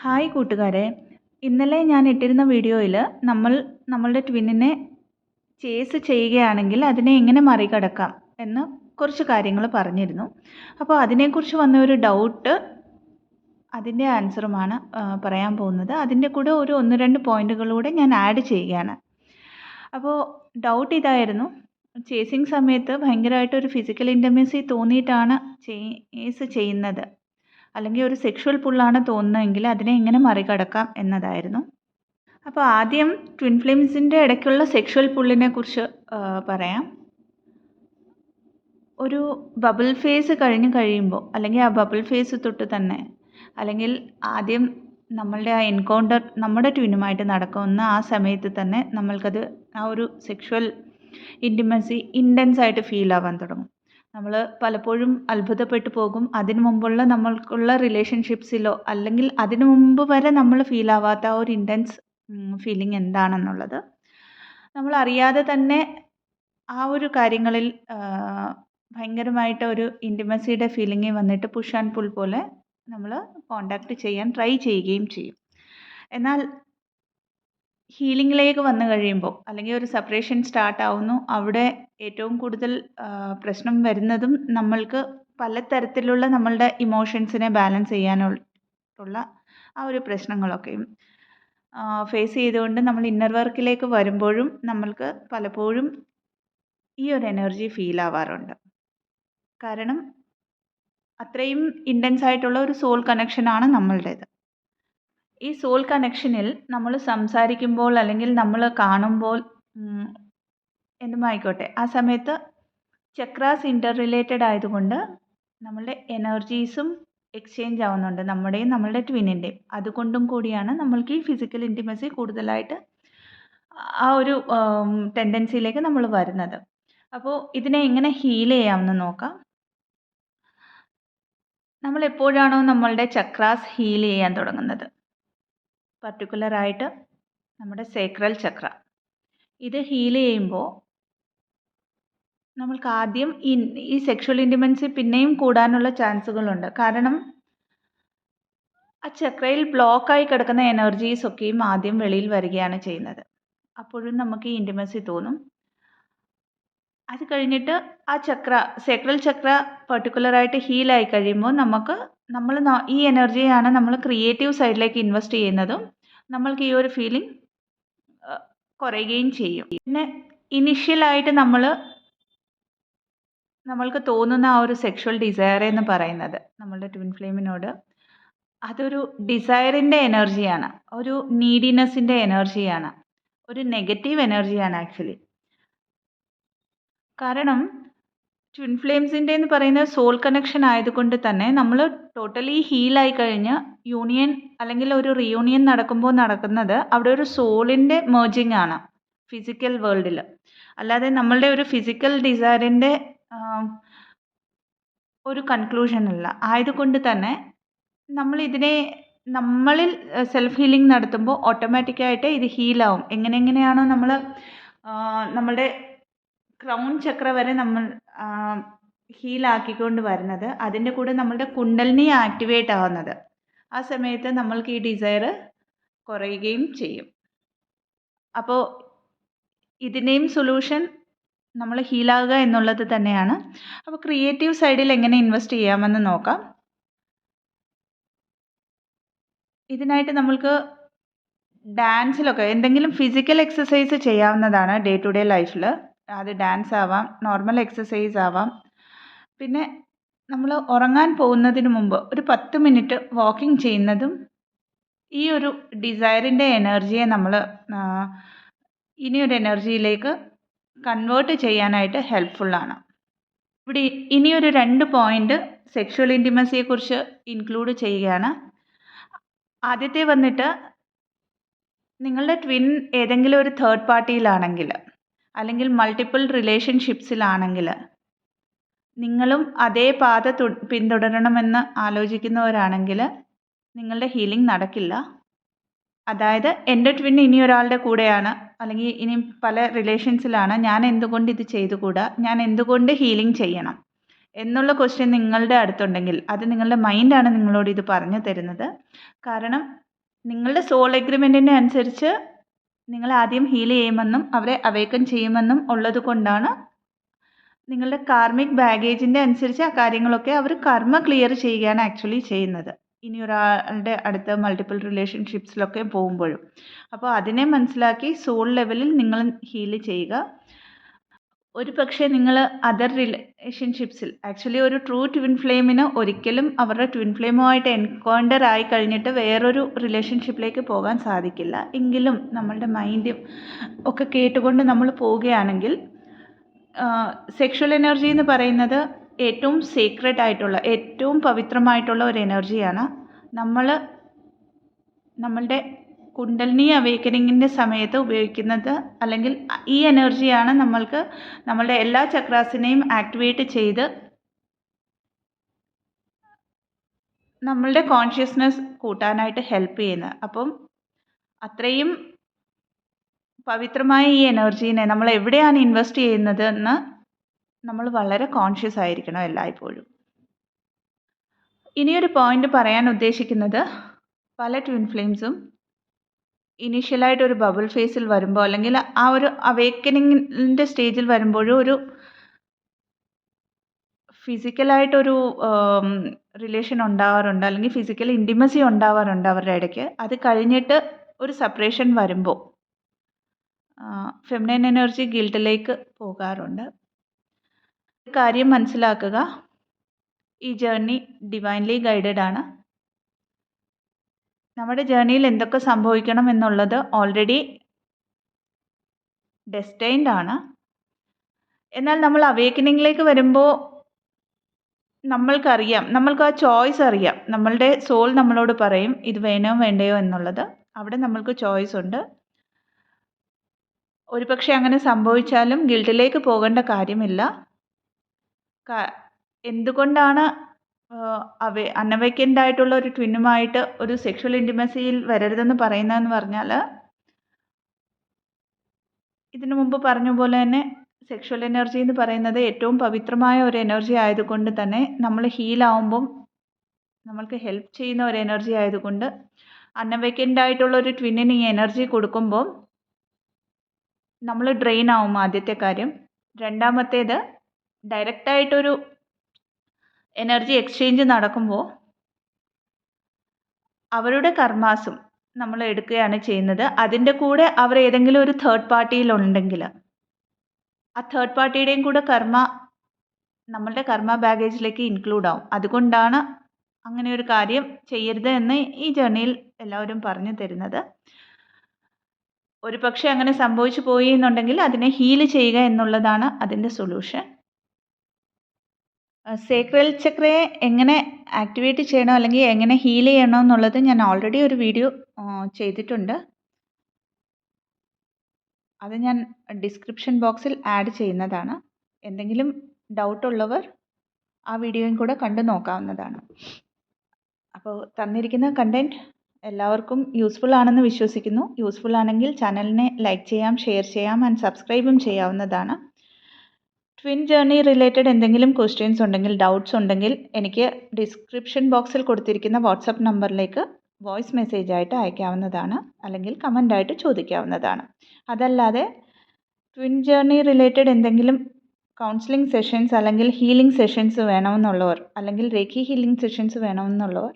Hi കൂട്ടുകാരെ, ഇന്നലെ ഞാൻ ഇട്ടിരുന്ന വീഡിയോയിൽ നമ്മളുടെ ട്വിന്നിനെ ചേസ് ചെയ്യുകയാണെങ്കിൽ അതിനെ എങ്ങനെ മറികടക്കാം എന്ന് കുറച്ച് കാര്യങ്ങൾ പറഞ്ഞിരുന്നു. അപ്പോൾ അതിനെക്കുറിച്ച് വന്ന ഒരു ഡൗട്ട്, അതിൻ്റെ ആൻസറുമാണ് പറയാൻ പോകുന്നത്. അതിൻ്റെ കൂടെ ഒരു 1-2 പോയിന്റുകളൂടെ ഞാൻ ആഡ് ചെയ്യുകയാണ്. അപ്പോൾ ഡൗട്ട് ഇതായിരുന്നു, ചേസിങ് സമയത്ത് ഭയങ്കരമായിട്ടൊരു ഫിസിക്കൽ ഇൻറ്റിമസി തോന്നിയിട്ടാണ് ചേസ് ചെയ്യുന്നത്, അല്ലെങ്കിൽ ഒരു സെക്ഷുവൽ പുള്ളാണ് തോന്നുന്നതെങ്കിൽ അതിനെ എങ്ങനെ മറികടക്കാം എന്നതായിരുന്നു. അപ്പോൾ ആദ്യം ട്വിൻ ഫ്ലെയിംസിൻ്റെ ഇടയ്ക്കുള്ള സെക്ഷുവൽ പുള്ളിനെ കുറിച്ച് പറയാം. ഒരു ബബിൾ ഫേസ് കഴിയുമ്പോൾ, അല്ലെങ്കിൽ ആ ബബിൾ ഫേസ് തൊട്ട് തന്നെ, അല്ലെങ്കിൽ ആദ്യം നമ്മളുടെ ആ എൻകൗണ്ടർ നമ്മുടെ ട്വിനുമായിട്ട് നടക്കുന്ന ആ സമയത്ത് തന്നെ നമ്മൾക്കത് ആ ഒരു സെക്ഷുവൽ ഇൻറ്റിമസി ഇൻറ്റൻസ് ആയിട്ട് ഫീൽ ആവാൻ തുടങ്ങും. നമ്മൾ പലപ്പോഴും അത്ഭുതപ്പെട്ടു പോകും, അതിനു മുമ്പുള്ള നമ്മൾക്കുള്ള റിലേഷൻഷിപ്സിലോ അല്ലെങ്കിൽ അതിനു മുമ്പ് വരെ നമ്മൾ ഫീൽ ആവാത്ത ആ ഒരു ഇൻറ്റൻസ് ഫീലിംഗ് എന്താണെന്നുള്ളത്. നമ്മൾ അറിയാതെ തന്നെ ആ ഒരു കാര്യങ്ങളിൽ ഭയങ്കരമായിട്ട് ഒരു ഇൻറ്റിമസിയുടെ ഫീലിംഗ് വന്നിട്ട് പുഷ് ആൻഡ് പുൾ പോലെ നമ്മൾ കോണ്ടാക്ട് ചെയ്യാൻ ട്രൈ ചെയ്യുകയും ചെയ്യും. എന്നാൽ ഹീലിങ്ങിലേക്ക് വന്നു കഴിയുമ്പോൾ, അല്ലെങ്കിൽ ഒരു സെപ്പറേഷൻ സ്റ്റാർട്ട് ആവുന്നു, അവിടെ ഏറ്റവും കൂടുതൽ പ്രശ്നം വരുന്നതും നമ്മൾക്ക് പലതരത്തിലുള്ള നമ്മളുടെ ഇമോഷൻസിനെ ബാലൻസ് ചെയ്യാനുള്ള ആ ഒരു പ്രശ്നങ്ങളൊക്കെയും ഫേസ് ചെയ്തുകൊണ്ട് നമ്മൾ ഇന്നർ വർക്കിലേക്ക് വരുമ്പോഴും നമ്മൾക്ക് പലപ്പോഴും ഈ ഒരു എനർജി ഫീൽ ആവാറുണ്ട്. കാരണം അത്രയും ഇൻറ്റൻസ് ആയിട്ടുള്ള ഒരു സോൾ കണക്ഷനാണ് നമ്മളുടേത്. ഈ സോൾ കണക്ഷനിൽ നമ്മൾ സംസാരിക്കുമ്പോൾ അല്ലെങ്കിൽ നമ്മൾ കാണുമ്പോൾ എന്തുമായിക്കോട്ടെ, ആ സമയത്ത് ചക്രാസ് ഇൻ്റർ റിലേറ്റഡ് ആയതുകൊണ്ട് നമ്മളുടെ എനർജീസും എക്സ്ചേഞ്ച് ആവുന്നുണ്ട്, നമ്മുടെയും നമ്മളുടെ ട്വിനിൻ്റെയും. അതുകൊണ്ടും കൂടിയാണ് നമ്മൾക്ക് ഈ ഫിസിക്കൽ ഇൻറ്റിമസി കൂടുതലായിട്ട് ആ ഒരു ടെൻഡൻസിയിലേക്ക് നമ്മൾ വരുന്നത്. അപ്പോൾ ഇതിനെ എങ്ങനെ ഹീൽ ചെയ്യാമെന്ന് നോക്കാം. നമ്മൾ എപ്പോഴാണോ നമ്മളുടെ ചക്രാസ് ഹീൽ ചെയ്യാൻ തുടങ്ങുന്നത്, പർട്ടിക്കുലറായിട്ട് നമ്മുടെ സേക്രൽ ചക്ര, ഇത് ഹീൽ ചെയ്യുമ്പോൾ നമ്മൾക്ക് ആദ്യം ഈ സെക്ഷുവൽ ഇൻറ്റിമസി പിന്നെയും കൂടാനുള്ള ചാൻസുകളുണ്ട്. കാരണം ആ ചക്രയിൽ ബ്ലോക്കായി കിടക്കുന്ന എനർജീസൊക്കെയും ആദ്യം വെളിയിൽ വരികയാണ് ചെയ്യുന്നത്. അപ്പോഴും നമുക്ക് ഈ ഇൻറ്റിമസി തോന്നും. അത് കഴിഞ്ഞിട്ട് ആ ചക്ര, സേക്രൽ ചക്ര പർട്ടിക്കുലറായിട്ട് ഹീലായി കഴിയുമ്പോൾ നമ്മൾ ഈ എനർജിയാണ് നമ്മൾ ക്രിയേറ്റീവ് സൈഡിലേക്ക് ഇൻവെസ്റ്റ് ചെയ്യുന്നതും നമ്മൾക്ക് ഈ ഒരു ഫീലിംഗ് കുറയുകയും ചെയ്യും. പിന്നെ ഇനിഷ്യലായിട്ട് നമ്മൾക്ക് തോന്നുന്ന ആ ഒരു സെക്ഷുവൽ ഡിസയർ എന്ന് പറയുന്നത് നമ്മളുടെ ട്വിൻ ഫ്ലെയിമിനോട്, അതൊരു ഡിസയറിൻ്റെ എനർജിയാണ്, ഒരു നീഡിനെസ്സിൻ്റെ എനർജിയാണ്, ഒരു നെഗറ്റീവ് എനർജിയാണ് ആക്ച്വലി. കാരണം ട്വിൻ ഫ്ലെയിംസിൻ്റെ എന്ന് പറയുന്നത് സോൾ കണക്ഷൻ ആയതുകൊണ്ട് തന്നെ നമ്മൾ ടോട്ടലി ഹീലായി കഴിഞ്ഞ് യൂണിയൻ അല്ലെങ്കിൽ ഒരു റീയൂണിയൻ നടക്കുമ്പോൾ നടക്കുന്നത് അവിടെ ഒരു സോളിൻ്റെ മേർജിങ് ആണ് ഫിസിക്കൽ വേൾഡിൽ. അല്ലാതെ നമ്മളുടെ ഒരു ഫിസിക്കൽ ഡിസയറിൻ്റെ ഒരു കൺക്ലൂഷൻ അല്ല. ആയതുകൊണ്ട് തന്നെ നമ്മളിൽ സെൽഫ് ഹീലിംഗ് നടത്തുമ്പോൾ ഓട്ടോമാറ്റിക്കായിട്ട് ഇത് ഹീലാവും. എങ്ങനെയാണോ നമ്മൾ നമ്മളുടെ ക്രൗൺ ചക്ര വരെ നമ്മൾ ഹീലാക്കിക്കൊണ്ട് വരുന്നത്, അതിൻ്റെ കൂടെ നമ്മളുടെ കുണ്ടലിനി ആക്ടിവേറ്റ് ആവുന്നത്, ആ സമയത്ത് നമ്മൾക്ക് ഈ ഡിസയർ കുറയുകയും ചെയ്യും. അപ്പോൾ ഇതിൻ്റെയും സൊല്യൂഷൻ നമ്മൾ ഹീലാകുക എന്നുള്ളത് തന്നെയാണ്. അപ്പോൾ ക്രിയേറ്റീവ് സൈഡിൽ എങ്ങനെ ഇൻവെസ്റ്റ് ചെയ്യാമെന്ന് നോക്കാം. ഇതിനായിട്ട് നമ്മൾക്ക് ഡാൻസിലൊക്കെ എന്തെങ്കിലും ഫിസിക്കൽ എക്സസൈസ് ചെയ്യാവുന്നതാണ് ഡേ ടു ഡേ ലൈഫിൽ. അത് ഡാൻസ് ആവാം, നോർമൽ എക്സസൈസ് ആവാം. പിന്നെ നമ്മൾ ഉറങ്ങാൻ പോകുന്നതിന് മുമ്പ് ഒരു 10 മിനിറ്റ് വാക്കിംഗ് ചെയ്യുന്നതും ഈ ഒരു ഡിസയറിൻ്റെ എനർജിയെ നമ്മൾ ഇനിയൊരു എനർജിയിലേക്ക് കൺവേർട്ട് ചെയ്യാനായിട്ട് ഹെൽപ്ഫുള്ളാണ്. ഇവിടെ ഇനിയൊരു 2 പോയിൻ്റ് സെക്ഷുവൽ ഇൻറ്റിമസിയെക്കുറിച്ച് ഇൻക്ലൂഡ് ചെയ്യുകയാണ്. ആദ്യത്തെ വന്നിട്ട്, നിങ്ങളുടെ ട്വിൻ ഏതെങ്കിലും ഒരു തേർഡ് പാർട്ടിയിലാണെങ്കിൽ അല്ലെങ്കിൽ മൾട്ടിപ്പിൾ റിലേഷൻഷിപ്സിലാണെങ്കിൽ നിങ്ങളും അതേ പാത പിന്തുടരണമെന്ന് ആലോചിക്കുന്നവരാണെങ്കിൽ നിങ്ങളുടെ ഹീലിംഗ് നടക്കില്ല. അതായത് എൻ്റെ ട്വിൻ ഇനി ഒരാളുടെ കൂടെയാണ്, അല്ലെങ്കിൽ ഇനി പല റിലേഷൻസിലാണ്, ഞാൻ എന്തുകൊണ്ട് ഇത് ചെയ്തുകൂടാ, ഞാൻ എന്തുകൊണ്ട് ഹീലിംഗ് ചെയ്യണം എന്നുള്ള ക്വസ്റ്റ്യൻ നിങ്ങളുടെ അടുത്തുണ്ടെങ്കിൽ അത് നിങ്ങളുടെ മൈൻഡാണ് നിങ്ങളോട് ഇത് പറഞ്ഞു തരുന്നത്. കാരണം നിങ്ങളുടെ സോൾ എഗ്രിമെൻറ്റിനെ അനുസരിച്ച് നിങ്ങൾ ആദ്യം ഹീൽ ചെയ്യുമെന്നും അവരെ അവേക്കൻ ചെയ്യുമെന്നും ഉള്ളത് കൊണ്ടാണ് നിങ്ങളുടെ കാർമിക് ബാഗേജിൻ്റെ അനുസരിച്ച് ആ കാര്യങ്ങളൊക്കെ അവർ കർമ്മ ക്ലിയർ ചെയ്യുകയാണ് ആക്ച്വലി ചെയ്യുന്നത്. ഇനി ഒരാളുടെ അടുത്ത മൾട്ടിപ്പിൾ റിലേഷൻഷിപ്സിലൊക്കെ പോകുമ്പോഴും. അപ്പോൾ അതിനെ മനസ്സിലാക്കി സോൾ ലെവലിൽ നിങ്ങൾ ഹീൽ ചെയ്യുക. ഒരു പക്ഷേ നിങ്ങൾ അതർ റിലേഷൻഷിപ്സിൽ ആക്ച്വലി ഒരു ട്രൂ ട്വിൻ ഫ്ലെയിമിന് ഒരിക്കലും അവരുടെ ട്വിൻ ഫ്ലെയിമുമായിട്ട് എൻകൗണ്ടർ ആയി കഴിഞ്ഞിട്ട് വേറൊരു റിലേഷൻഷിപ്പിലേക്ക് പോകാൻ സാധിക്കില്ല. എങ്കിലും നമ്മളുടെ മൈൻഡും ഒക്കെ കേട്ടുകൊണ്ട് നമ്മൾ പോവുകയാണെങ്കിൽ സെക്ഷൽ എനർജി എന്ന് പറയുന്നത് ഏറ്റവും സീക്രട്ട് ആയിട്ടുള്ള ഏറ്റവും പവിത്രമായിട്ടുള്ള ഒരു എനർജിയാണ്. നമ്മളുടെ കുണ്ടലിനി അവേക്കനിങ്ങിൻ്റെ സമയത്ത് ഉപയോഗിക്കുന്നത്, അല്ലെങ്കിൽ ഈ എനർജിയാണ് നമ്മളുടെ എല്ലാ ചക്രാസിനെയും ആക്ടിവേറ്റ് ചെയ്ത് നമ്മളുടെ കോൺഷ്യസ്നെസ് കൂട്ടാനായിട്ട് ഹെൽപ്പ് ചെയ്യുന്നത്. അപ്പം അത്രയും പവിത്രമായ ഈ എനർജീനെ നമ്മൾ എവിടെയാണ് ഇൻവെസ്റ്റ് ചെയ്യുന്നത് എന്ന് നമ്മൾ വളരെ കോൺഷ്യസ് ആയിരിക്കണം എല്ലായ്പ്പോഴും. ഇനിയൊരു പോയിന്റ് പറയാൻ ഉദ്ദേശിക്കുന്നത്, പല ട്വിൻ ഫ്ലെയിംസും ഇനീഷ്യലായിട്ട് ഒരു ബബിൾ ഫേസിൽ വരുമ്പോൾ, അല്ലെങ്കിൽ ആ ഒരു അവേക്കനിങ്ങിൻ്റെ സ്റ്റേജിൽ വരുമ്പോഴും ഒരു ഫിസിക്കലായിട്ടൊരു റിലേഷൻ ഉണ്ടാവാറുണ്ട്, അല്ലെങ്കിൽ ഫിസിക്കൽ ഇൻറ്റിമസി ഉണ്ടാവാറുണ്ട് അവരുടെ ഇടയ്ക്ക്. അത് കഴിഞ്ഞിട്ട് ഒരു സെപ്പറേഷൻ വരുമ്പോൾ ഫെമിനൈൻ എനർജി ഗിൽട്ടിലേക്ക് പോകാറുണ്ട്. കാര്യം മനസ്സിലാക്കുക, ഈ ജേർണി ഡിവൈൻലി ഗൈഡഡ് ആണ്. നമ്മുടെ ജേർണിയിൽ എന്തൊക്കെ സംഭവിക്കണം എന്നുള്ളത് ഓൾറെഡി ഡെസ്റ്റൈൻഡ് ആണ്. എന്നാൽ നമ്മൾ അവേക്കനിങ്ങിലേക്ക് വരുമ്പോൾ നമ്മൾക്ക് ആ ചോയ്സ് അറിയാം. നമ്മളുടെ സോൾ നമ്മളോട് പറയും ഇത് വേണോ വേണ്ടയോ എന്നുള്ളത്. അവിടെ നമ്മൾക്ക് ചോയ്സ് ഉണ്ട്. ഒരു പക്ഷേ അങ്ങനെ സംഭവിച്ചാലും ഗിൽട്ടിലേക്ക് പോകേണ്ട കാര്യമില്ല. എന്തുകൊണ്ടാണ് അൺഅവേക്കൻഡ് ആയിട്ടുള്ള ഒരു ട്വിന്നുമായിട്ട് ഒരു സെക്ഷൽ ഇൻറ്റിമസിയിൽ വരരുതെന്ന് പറയുന്നതെന്ന് പറഞ്ഞാൽ, ഇതിനു മുമ്പ് പറഞ്ഞ പോലെ തന്നെ സെക്ഷൽ എനർജി എന്ന് പറയുന്നത് ഏറ്റവും പവിത്രമായ ഒരു എനർജി ആയതുകൊണ്ട് തന്നെ നമ്മൾ ഹീലാവുമ്പം നമ്മൾക്ക് ഹെൽപ്പ് ചെയ്യുന്ന ഒരു എനർജി ആയതുകൊണ്ട് അൺഅവേക്കൻഡ് ആയിട്ടുള്ള ഒരു ട്വിന്നിന് ഈ എനർജി കൊടുക്കുമ്പോൾ നമ്മൾ ഡ്രെയിൻ ആവും. ആദ്യത്തെ കാര്യം. രണ്ടാമത്തേത്, ഡയറക്റ്റായിട്ടൊരു എനർജി എക്സ്ചേഞ്ച് നടക്കുമ്പോൾ അവരുടെ കർമാസും നമ്മൾ എടുക്കുകയാണ് ചെയ്യുന്നത്. അതിൻ്റെ കൂടെ അവർ ഏതെങ്കിലും ഒരു തേർഡ് പാർട്ടിയിലുണ്ടെങ്കിൽ ആ തേർഡ് പാർട്ടിയുടെയും കൂടെ നമ്മളുടെ കർമ്മ ബാഗേജിലേക്ക് ഇൻക്ലൂഡ് ആവും. അതുകൊണ്ടാണ് അങ്ങനെ ഒരു കാര്യം ചെയ്യരുത് എന്ന് ഈ ജേർണിയിൽ എല്ലാവരും പറഞ്ഞു തരുന്നത്. ഒരു പക്ഷേ അങ്ങനെ സംഭവിച്ചു പോയി എന്നുണ്ടെങ്കിൽ അതിനെ ഹീൽ ചെയ്യുക എന്നുള്ളതാണ് അതിൻ്റെ സൊല്യൂഷൻ. സേക്രൽ ചക്രയെ എങ്ങനെ ആക്ടിവേറ്റ് ചെയ്യണോ അല്ലെങ്കിൽ എങ്ങനെ ഹീൽ ചെയ്യണോ എന്നുള്ളത് ഞാൻ ഓൾറെഡി ഒരു വീഡിയോ ചെയ്തിട്ടുണ്ട്. അത് ഞാൻ ഡിസ്ക്രിപ്ഷൻ ബോക്സിൽ ആഡ് ചെയ്യുന്നതാണ്. എന്തെങ്കിലും ഡൗട്ടുള്ളവർ ആ വീഡിയോയും കൂടെ കണ്ടു നോക്കാവുന്നതാണ്. അപ്പോൾ തന്നിരിക്കുന്ന കണ്ടൻറ്റ് എല്ലാവർക്കും യൂസ്ഫുൾ ആണെന്ന് വിശ്വസിക്കുന്നു. യൂസ്ഫുൾ ആണെങ്കിൽ ചാനലിനെ ലൈക്ക് ചെയ്യാം, ഷെയർ ചെയ്യാം ആൻഡ് സബ്സ്ക്രൈബും ചെയ്യാവുന്നതാണ്. ട്വിൻ ജേർണി റിലേറ്റഡ് എന്തെങ്കിലും ക്വസ്റ്റ്യൻസ് ഉണ്ടെങ്കിൽ, ഡൗട്ട്സ് ഉണ്ടെങ്കിൽ എനിക്ക് ഡിസ്ക്രിപ്ഷൻ ബോക്സിൽ കൊടുത്തിരിക്കുന്ന വാട്സപ്പ് നമ്പറിലേക്ക് വോയിസ് മെസ്സേജ് ആയിട്ട് അയക്കാവുന്നതാണ്, അല്ലെങ്കിൽ കമൻ്റ് ആയിട്ട് ചോദിക്കാവുന്നതാണ്. അതല്ലാതെ ട്വിൻ ജേർണി റിലേറ്റഡ് എന്തെങ്കിലും കൗൺസിലിംഗ് സെഷൻസ് അല്ലെങ്കിൽ ഹീലിംഗ് സെഷൻസ് വേണമെന്നുള്ളവർ, അല്ലെങ്കിൽ റേക്കി ഹീലിംഗ് സെഷൻസ് വേണമെന്നുള്ളവർ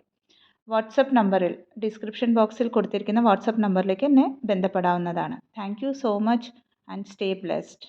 വാട്സപ്പ് നമ്പറിൽ ഡിസ്ക്രിപ്ഷൻ ബോക്സിൽ കൊടുത്തിരിക്കുന്ന വാട്സപ്പ് നമ്പറിലേക്ക് എന്നെ ബന്ധപ്പെടാവുന്നതാണ്. Thank you so much and stay blessed.